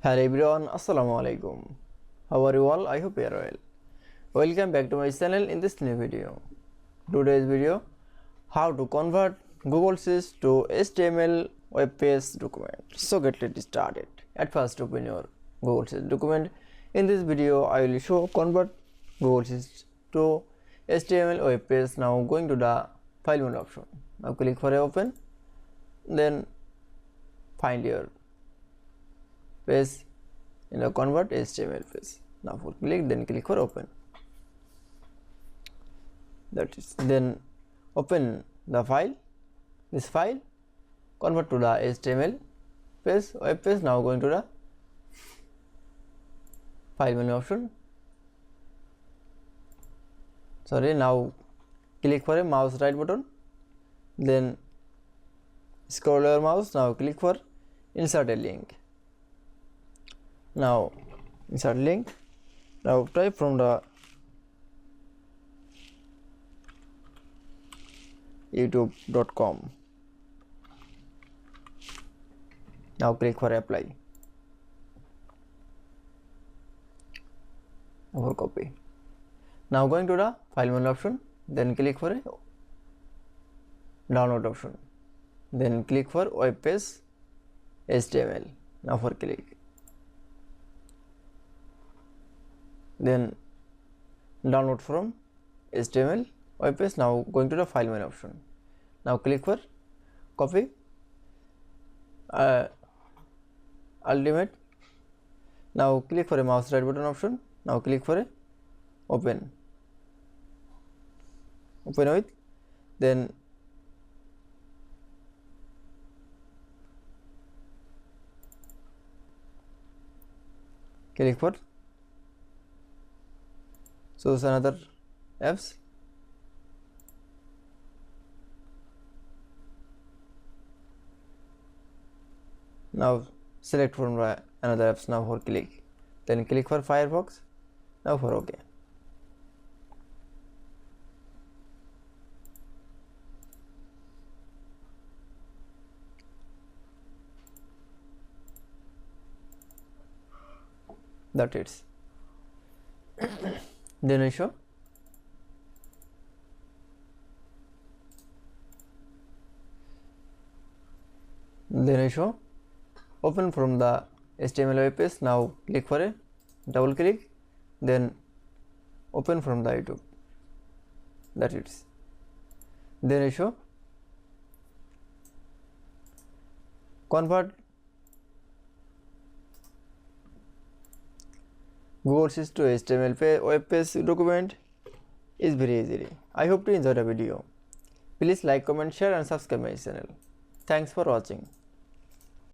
Hello everyone, Assalamu alaikum. How are you all? I hope you are well. Welcome back to my channel in this new video. Today's video, how to convert Google Sheets to HTML web page document. So get it started. At first open your Google Sheets document. In this video, I will show convert Google Sheets to HTML web page. Now going to the file menu option. Now click for open. Then find your page in a convert HTML page. Now for click, then click for open. That is, then open the file. This file convert to the HTML page, web page. Now going to the file menu option. Now click for a mouse right button. Then scroll your mouse. Now click for insert a link. Now insert link. Now type from the youtube.com. Now click for apply. Now for copy. Now going to the file menu option, then click for a download option, then click for web page HTML. Now for click, then download from HTML web page. Now going to the file menu option. Now click for copy ultimate. Now click for a mouse right button option. Now click for a open with, then click for choose another apps. Now select from another apps. Now for click, then click for Firefox. Now for OK. That is. Then I show open from the HTML web page. Now click for a double click, then open from the YouTube. That is. Then I show convert Google Sheets to HTML web page document is very easy. I hope you enjoyed the video. Please like, comment, share and subscribe my channel. Thanks for watching.